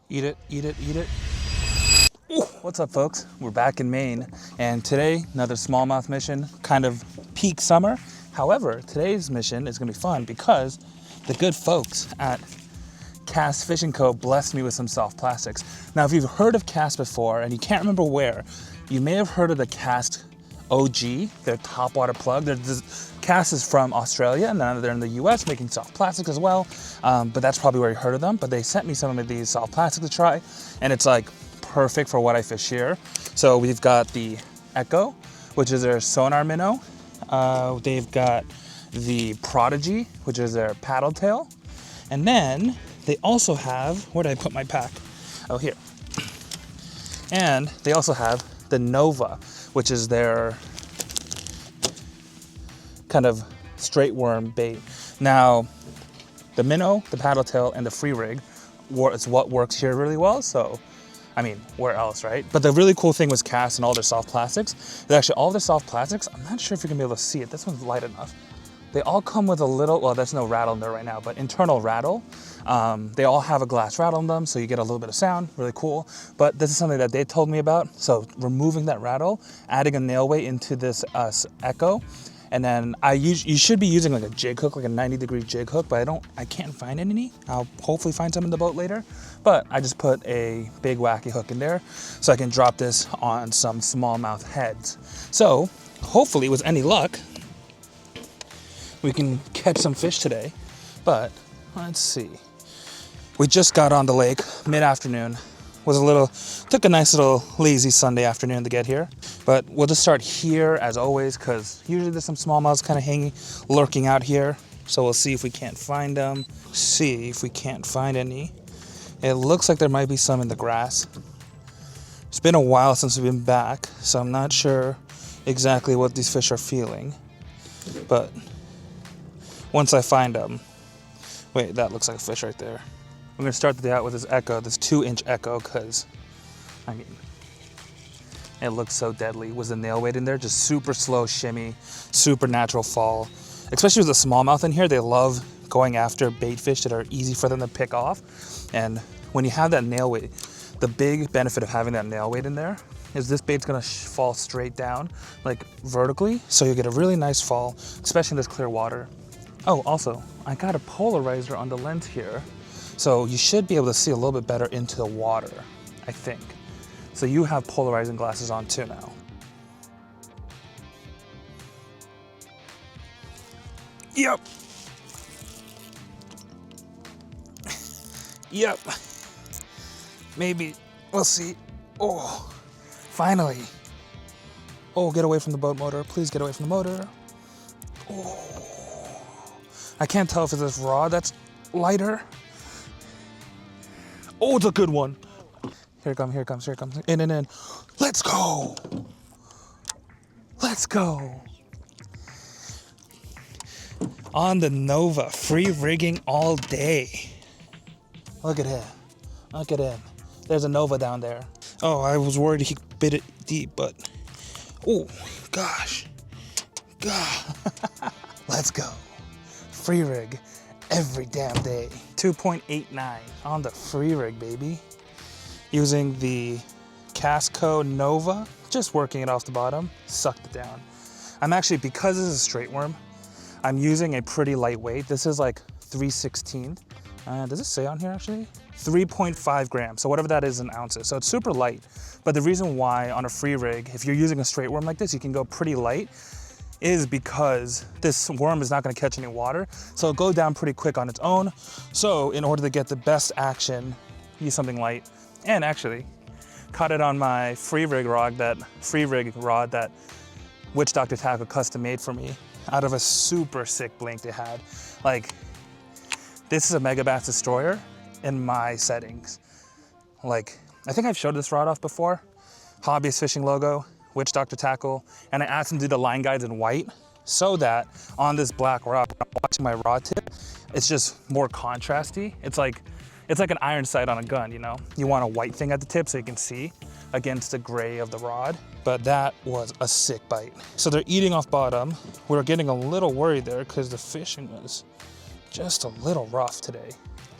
Eat it, eat it, eat it. Ooh, what's up, folks? We're back in Maine, and today, another smallmouth mission, kind of peak summer. However, today's mission is gonna be fun because the good folks at Cast Fishing Co. blessed me with some soft plastics. Now, if you've heard of Cast before and you can't remember where, you may have heard of the Cast OG, their topwater plug. Cast is from Australia, and now they're in the US making soft plastics as well, but that's probably where you heard of them. But they sent me some of these soft plastics to try, and it's like perfect for what I fish here. So we've got the Echo, which is their sonar minnow. They've got the Prodigy, which is their paddle tail. And then they also have, where did I put my pack? Oh, here. And they also have the Nova, which is their kind of straight worm bait. Now, the minnow, the paddle tail, and the free rig is what works here really well. So, I mean, where else, right? But the really cool thing was Cast and all their soft plastics. They're actually all their soft plastics. I'm not sure if you're gonna be able to see it. This one's light enough. They all come with a little, well, there's no rattle in there right now, but internal rattle. They all have a glass rattle in them, so you get a little bit of sound, really cool. But this is something that they told me about. So removing that rattle, adding a nail weight into this Echo, and then you should be using like a jig hook, like a 90-degree jig hook, but I can't find any. I'll hopefully find some in the boat later. But I just put a big wacky hook in there so I can drop this on some smallmouth heads. So hopefully, with any luck, we can catch some fish today. But let's see. We just got on the lake mid-afternoon. Took a nice little lazy Sunday afternoon to get here. But we'll just start here as always, because usually there's some smallmouths kind of hanging, lurking out here. So we'll see if we can't find them. See if we can't find any. It looks like there might be some in the grass. It's been a while since we've been back, so I'm not sure exactly what these fish are feeling. But once I find them, wait, that looks like a fish right there. I'm gonna start the day out with this Echo, this 2-inch Echo, because, I mean, it looks so deadly. Was the nail weight in there? Just super slow shimmy, super natural fall. Especially with the smallmouth in here, they love going after bait fish that are easy for them to pick off. And when you have that nail weight, the big benefit of having that nail weight in there is this bait's gonna fall straight down, like vertically, so you get a really nice fall, especially in this clear water. Oh, also, I got a polarizer on the lens here, so you should be able to see a little bit better into the water, I think. So you have polarizing glasses on too now. Yep. Yep. Maybe, we'll see. Oh, finally. Oh, get away from the boat motor. Please get away from the motor. Oh. I can't tell if it's this rod that's lighter. Oh, it's a good one. Here it comes, here it comes, here it comes. In and in. Let's go. Let's go. On the Nova, free rigging all day. Look at him. Look at him. There's a Nova down there. Oh, I was worried he bit it deep, but oh, gosh. God. Let's go. Free rig every damn day. 2.89 on the free rig, baby. Using the Casco Nova, just working it off the bottom, sucked it down. I'm actually, because this is a straight worm, I'm using a pretty lightweight. This is like 3/16. Does it say on here actually? 3.5 grams, so whatever that is in ounces. So it's super light. But the reason why on a free rig, if you're using a straight worm like this, you can go pretty light, is because this worm is not gonna catch any water, so it'll go down pretty quick on its own. So in order to get the best action, use something light. And actually, caught it on my free rig rod that Witch Doctor Tackle custom made for me out of a super sick blink they had. Like, this is a Mega Bass Destroyer in my settings. Like, I think I've showed this rod off before. Hobbyist fishing logo, Witch Doctor Tackle, and I asked him to do the line guides in white so that on this black rod, when I'm watching my rod tip, it's just more contrasty. It's like an iron sight on a gun, you know? You want a white thing at the tip so you can see against the gray of the rod. But that was a sick bite. So they're eating off bottom. We were getting a little worried there because the fishing was just a little rough today.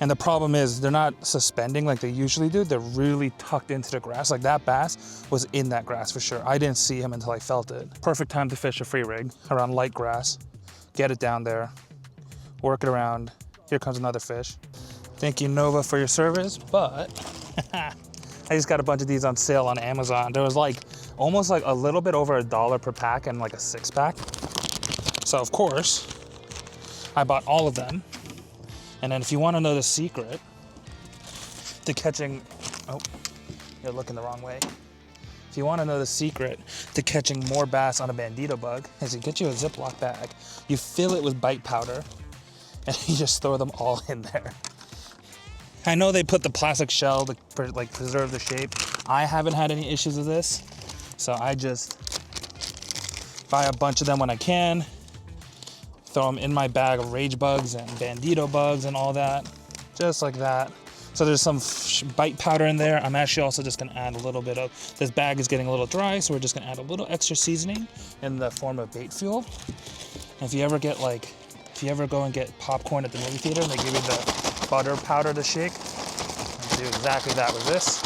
And the problem is they're not suspending like they usually do. They're really tucked into the grass. Like that bass was in that grass for sure. I didn't see him until I felt it. Perfect time to fish a free rig around light grass. Get it down there, work it around. Here comes another fish. Thank you, Nova, for your service, but I just got a bunch of these on sale on Amazon. There was like almost like a little bit over $1 per pack and like a 6-pack. So of course, I bought all of them. And then if you want to know the secret to catching, oh, you're looking the wrong way. If you want to know the secret to catching more bass on a bandito bug, is you get you a Ziploc bag, you fill it with bite powder, and you just throw them all in there. I know they put the plastic shell to like preserve the shape. I haven't had any issues with this, so I just buy a bunch of them when I can, throw them in my bag of rage bugs and bandito bugs and all that, just like that. So there's some bite powder in there. I'm actually also just gonna add a little bit of, this bag is getting a little dry, so we're just gonna add a little extra seasoning in the form of bait fuel. And if you ever get like, if you ever go and get popcorn at the movie theater and they give you the butter powder to shake, I do exactly that with this.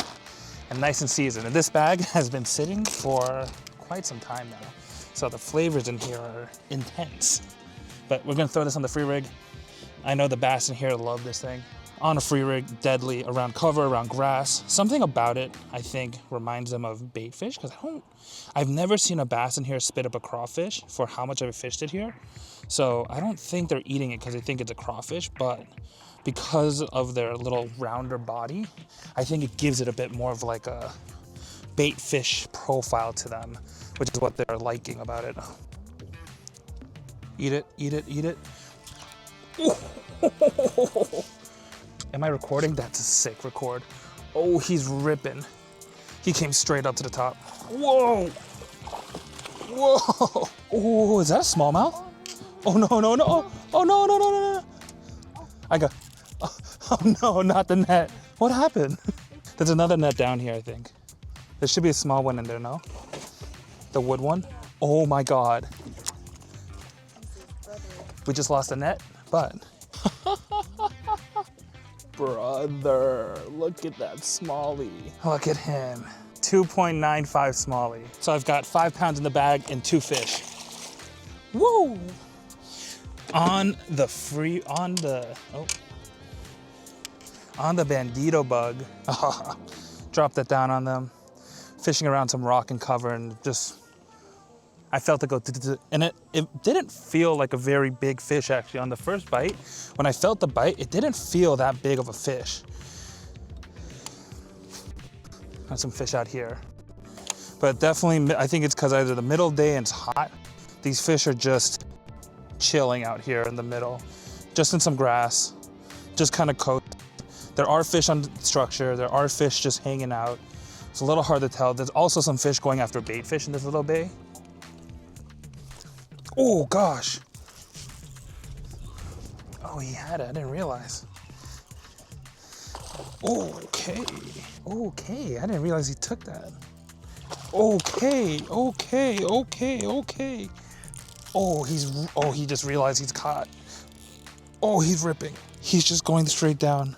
And nice and seasoned. And this bag has been sitting for quite some time now. So the flavors in here are intense. But we're gonna throw this on the free rig. I know the bass in here love this thing. On a free rig, deadly, around cover, around grass. Something about it, I think, reminds them of bait fish, because I've never seen a bass in here spit up a crawfish for how much I've fished it here. So I don't think they're eating it because they think it's a crawfish, but because of their little rounder body, I think it gives it a bit more of like a bait fish profile to them, which is what they're liking about it. Eat it, eat it, eat it. Am I recording? That's a sick record. Oh, he's ripping. He came straight up to the top. Whoa! Whoa! Oh, is that a smallmouth? Oh, no, no, no. Oh, no, no, no, no, no. I got, oh no, not the net. What happened? There's another net down here, I think. There should be a small one in there, no? The wood one? Oh my God. We just lost a net, but. Brother, look at that smallie. Look at him. 2.95 smallie. So I've got 5 pounds in the bag and 2 fish. Woo! On the bandito bug. Drop that down on them. Fishing around some rock and cover and just, I felt it go, and it didn't feel like a very big fish actually on the first bite. When I felt the bite, it didn't feel that big of a fish. There's some fish out here. But definitely, I think it's because either the middle of the day and it's hot. These fish are just chilling out here in the middle, just in some grass, just kind of coast. There are fish on structure. There are fish just hanging out. It's a little hard to tell. There's also some fish going after bait fish in this little bay. Oh gosh. Oh, he had it, I didn't realize. Okay, okay, I didn't realize he took that. Okay, okay, okay, okay. Oh, he just realized he's caught. Oh, he's ripping. He's just going straight down.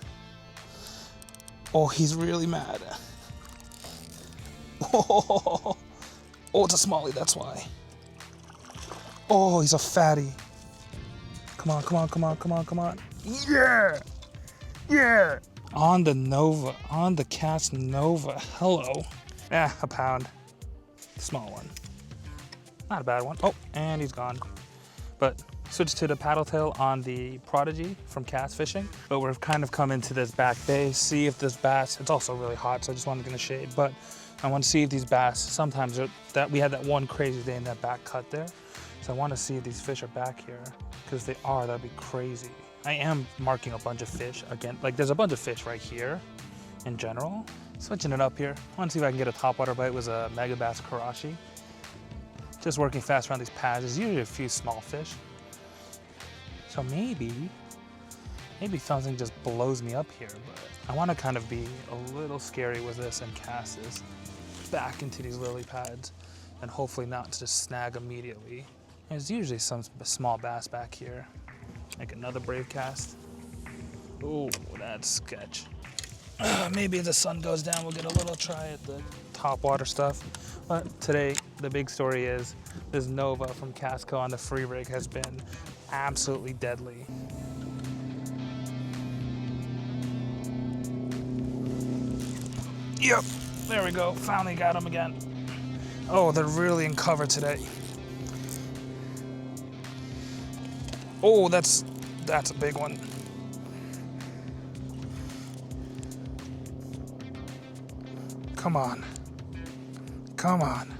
Oh, he's really mad. Oh, it's a smallie, that's why. Oh, he's a fatty. Come on, come on, come on, come on, come on. Yeah! Yeah! On the Nova, on the cast Nova. Hello. Yeah, a pound. Small one. Not a bad one. Oh, and he's gone. But switch to the paddle tail on the Prodigy from cast fishing. But we've kind of come into this back bay, see if this bass, it's also really hot, so I just wanted to get in the shade. But I want to see if these bass, sometimes we had that one crazy day in that back cut there. So I want to see if these fish are back here, because if they are, that'd be crazy. I am marking a bunch of fish again. Like there's a bunch of fish right here in general. Switching it up here. I want to see if I can get a topwater bite with a mega bass karashi. Just working fast around these pads. There's usually a few small fish. So maybe something just blows me up here, but I want to kind of be a little scary with this and cast this back into these lily pads and hopefully not just snag immediately. There's usually some small bass back here. Make another brave cast. Oh, that's sketch. Maybe as the sun goes down, we'll get a little try at the top water stuff. But today, the big story is this Nova from Casco on the free rig has been absolutely deadly. Yep, there we go. Finally got him again. Oh, they're really in cover today. Oh, that's a big one. Come on. Come on.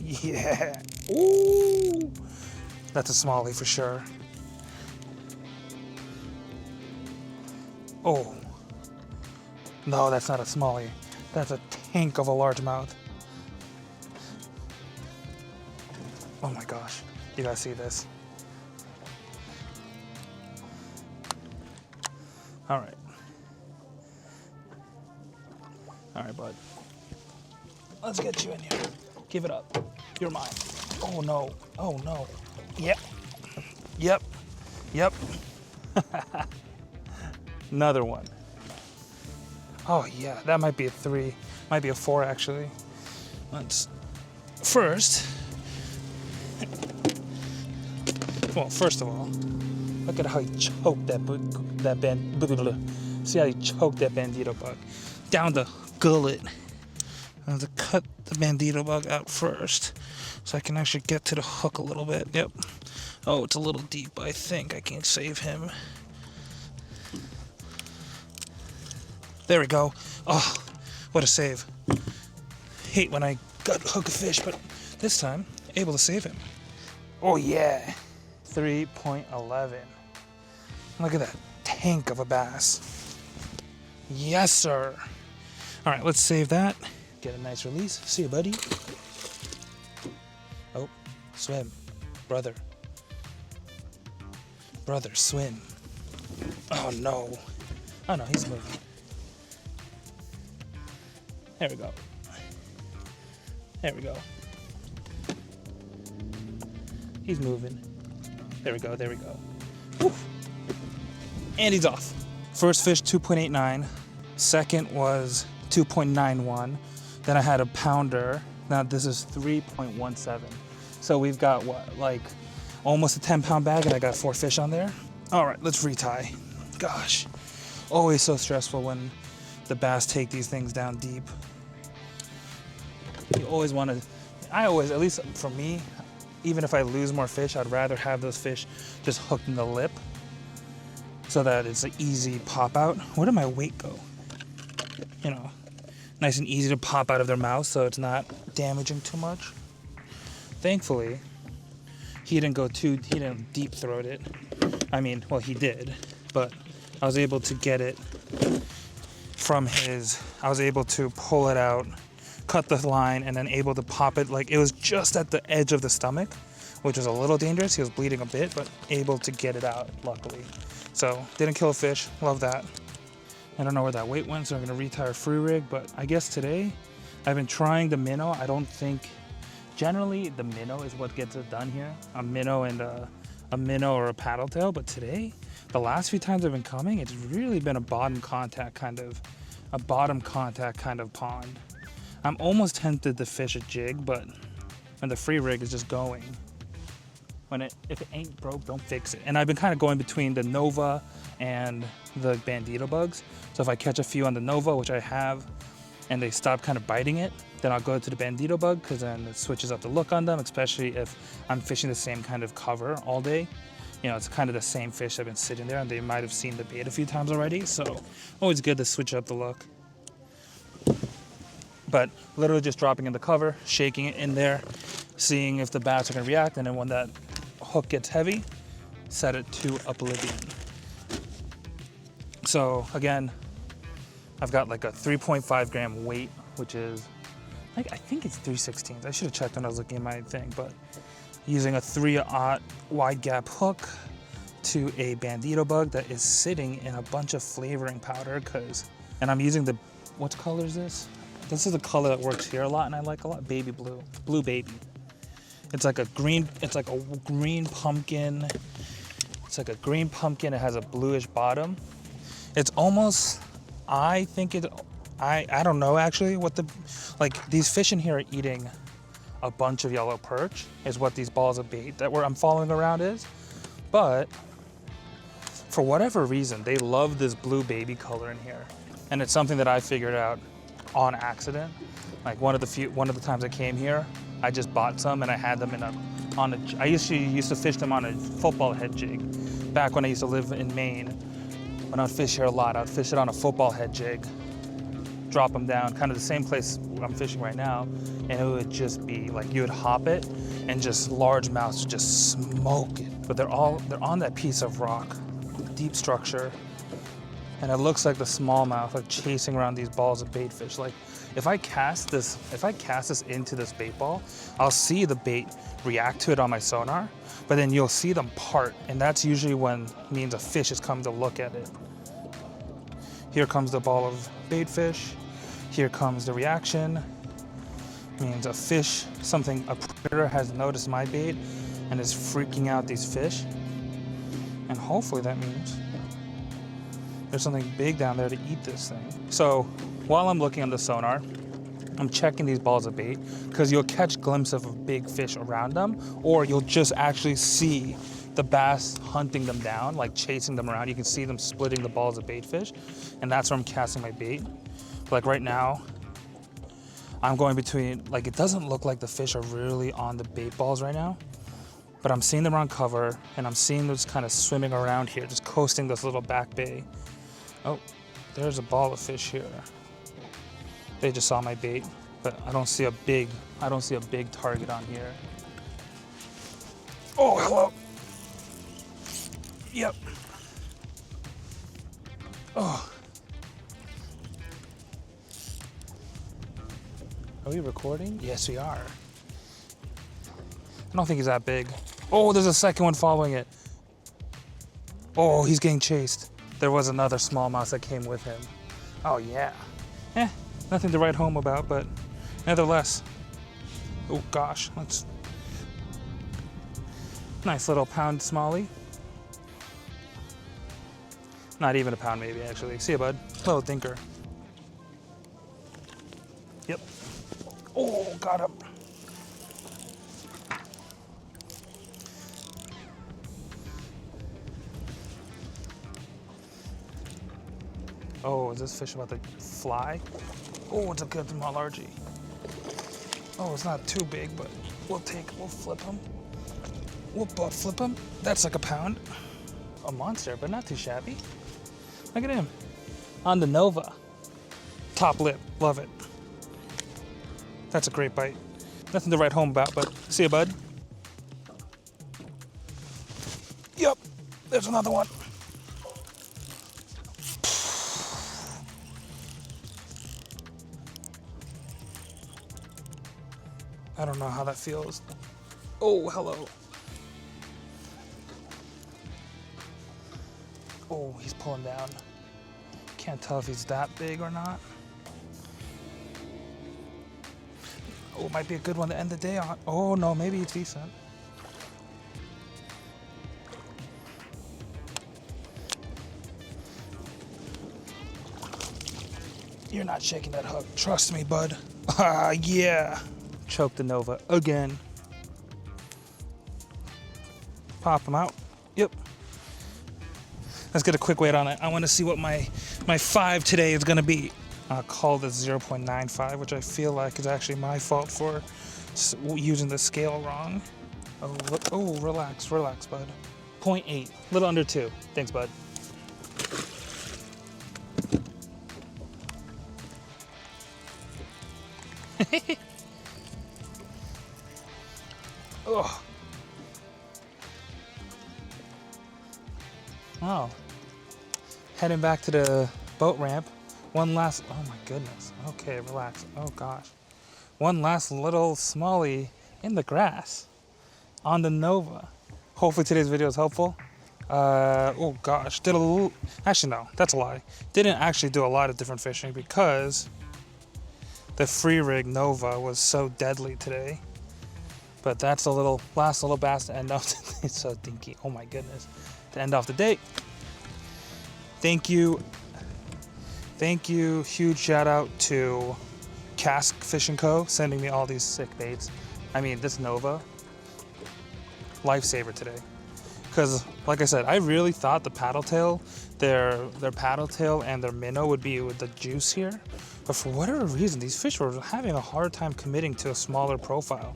Yeah. Ooh. That's a smallie for sure. Oh. No, that's not a smallie. That's a tank of a largemouth. Oh my gosh. You gotta see this. All right. All right, bud. Let's get you in here. Give it up. You're mine. Oh no. Oh no. Yep. Yep. Yep. Another one. Oh yeah, that might be a 3. Might be a 4 actually. Let's first. Well, first of all, look at how he choked see how he choked that bandito bug down the gullet. I have to cut the bandito bug out first so I can actually get to the hook a little bit. Yep. Oh, it's a little deep, but I think I can save him. There we go. Oh, what a save. Hate when I gut hook a fish, but this time, able to save him. Oh yeah. 3.11. Look at that tank of a bass. Yes, sir. All right, let's save that. Get a nice release. See you, buddy. Oh, swim. Brother. Brother, swim. Oh, no. Oh, no, he's moving. There we go. There we go. He's moving. There we go, there we go. Woof. And he's off. First fish, 2.89. Second was 2.91. Then I had a pounder. Now this is 3.17. So we've got what, like almost a 10-pound bag, and I got 4 fish on there. All right, let's retie. Gosh, always so stressful when the bass take these things down deep. You always want to, I always, at least for me, even if I lose more fish, I'd rather have those fish just hooked in the lip so that it's an easy pop out. Where did my weight go? You know, nice and easy to pop out of their mouth so it's not damaging too much. Thankfully, he didn't deep throat it. I mean, well, he did, but I was able to get it from I was able to pull it out, cut the line, and then able to pop it. Like, it was just at the edge of the stomach, which was a little dangerous. He was bleeding a bit, but able to get it out, luckily. So, didn't kill a fish. Love that. I don't know where that weight went, so I'm going to retire free rig, but I guess today I've been trying the minnow. I don't think, generally, the minnow is what gets it done here. A minnow and a minnow or a paddle tail, but today, the last few times I've been coming, it's really been a bottom contact kind of pond. I'm almost tempted to fish a jig, but when the free rig is just going, if it ain't broke, don't fix it. And I've been kind of going between the Nova and the bandito bugs. So if I catch a few on the Nova, which I have, and they stop kind of biting it, then I'll go to the bandito bug, because then it switches up the look on them, especially if I'm fishing the same kind of cover all day. You know, it's kind of the same fish that have been sitting there, and they might have seen the bait a few times already. So always good to switch up the look. But literally just dropping in the cover, shaking it in there, seeing if the bass are going to react, and then when that hook gets heavy, set it to oblivion. So again, I've got like a 3.5 gram weight, which is like, I think it's 3/16. I should have checked when I was looking at my thing, but using a 3/0 wide gap hook to a bandito bug that is sitting in a bunch of flavoring powder, and I'm using what color is this? This is a color that works here a lot and I like a lot, baby blue, blue baby. It's like a green pumpkin. It's like a green pumpkin. It has a bluish bottom. It's almost, I don't know actually what these fish in here are eating a bunch of yellow perch is what these balls of bait that I'm following around is. But for whatever reason, they love this blue baby color in here. And it's something that I figured out on accident. Like one of the times I came here, I just bought some and I had them I used to fish them on a football head jig. Back when I used to live in Maine, when I'd fish here a lot, I'd fish it on a football head jig, drop them down, kind of the same place I'm fishing right now, and it would just be like you would hop it and just largemouths would just smoke it. But they're on that piece of rock, deep structure, and it looks like the smallmouth are chasing around these balls of bait fish. Like if I cast this into this bait ball, I'll see the bait react to it on my sonar, but then you'll see them part, and that's usually when means a fish is coming to look at it. Here comes the ball of bait fish. Here comes the reaction. Means a predator has noticed my bait and is freaking out these fish. And hopefully that means there's something big down there to eat this thing. So while I'm looking on the sonar, I'm checking these balls of bait because you'll catch glimpses of big fish around them, or you'll just actually see the bass hunting them down, like chasing them around. You can see them splitting the balls of bait fish, and that's where I'm casting my bait. Like right now, I'm going between, like it doesn't look like the fish are really on the bait balls right now, but I'm seeing them on cover, and I'm seeing them just kind of swimming around here, just coasting this little back bay. Oh, there's a ball of fish here. They just saw my bait, but I don't see a big target on here. Oh, hello. Yep. Oh. Are we recording? Yes, we are. I don't think he's that big. Oh, there's a second one following it. Oh, he's getting chased. There was another smallmouth that came with him. Oh, yeah. Nothing to write home about, but nevertheless. Oh, gosh. Nice little pound smallie. Not even a pound, maybe, actually. See ya, bud. Little dinker. Yep. Oh, got him. Oh, is this fish about to fly? Oh, it's a good small largie. Oh, it's not too big, but we'll flip him. We'll butt flip him. That's like a pound. A monster, but not too shabby. Look at him. On the Nova. Top lip, love it. That's a great bite. Nothing to write home about, but see ya, bud. Yup, there's another one. I don't know how that feels. Oh, hello. Oh, he's pulling down. Can't tell if he's that big or not. Oh, it might be a good one to end the day on. Oh, no, maybe it's decent. You're not shaking that hook. Trust me, bud. Ah, yeah. Choke the Nova again. Pop him out. Yep. Let's get a quick weight on it. I want to see what my 5 today is going to be. I'll call this 0.95, which I feel like is actually my fault for using the scale wrong. Oh, relax, bud. 0.8, a little under 2. Thanks, bud. Oh. Oh. Heading back to the boat ramp. One last, oh my goodness. Okay, relax. Oh gosh. One last little smallie in the grass on the Nova. Hopefully today's video is helpful. Oh gosh, actually no, that's a lie. Didn't actually do a lot of different fishing because the free rig Nova was so deadly today. But that's the last little bass to end off. It's so dinky. Oh my goodness. To end off the day. Thank you. Thank you. Huge shout out to Cask Fishing Co. sending me all these sick baits. I mean, this Nova, lifesaver today. Because, like I said, I really thought the paddle tail, their paddle tail and their minnow would be with the juice here. But for whatever reason, these fish were having a hard time committing to a smaller profile.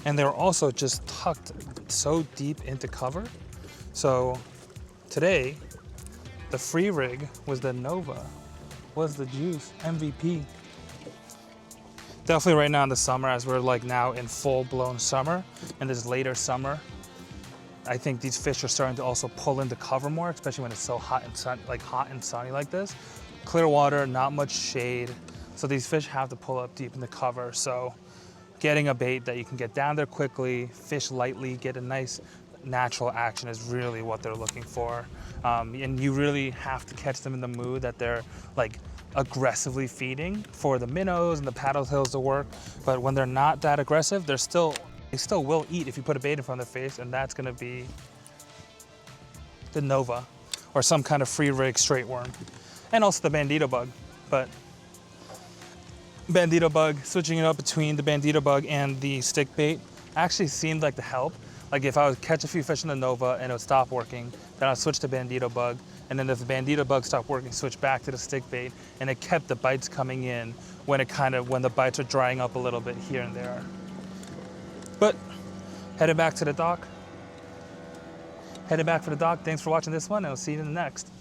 And they were also just tucked so deep into cover. So today, the free rig was the Nova, was the juice, MVP. Definitely right now in the summer, as we're like now in full-blown summer, and this later summer, I think these fish are starting to also pull into cover more, especially when it's so hot and sunny like this. Clear water, not much shade, so these fish have to pull up deep in the cover. So getting a bait that you can get down there quickly, fish lightly, get a nice natural action is really what they're looking for. And you really have to catch them in the mood that they're like aggressively feeding for the minnows and the paddle tails to work. But when they're not that aggressive, they still will eat if you put a bait in front of their face, and that's gonna be the Nova or some kind of free rig straight worm. And also the Bandito bug. But Bandito bug, switching it up between the Bandito bug and the stick bait actually seemed like the help. Like if I would catch a few fish in the Nova and it would stop working, then I'd switch to Bandito bug. And then if the Bandito bug stopped working, switch back to the stick bait. And it kept the bites coming in when the bites are drying up a little bit here and there. But headed back to the dock. Headed back for the dock. Thanks for watching this one, and I'll see you in the next.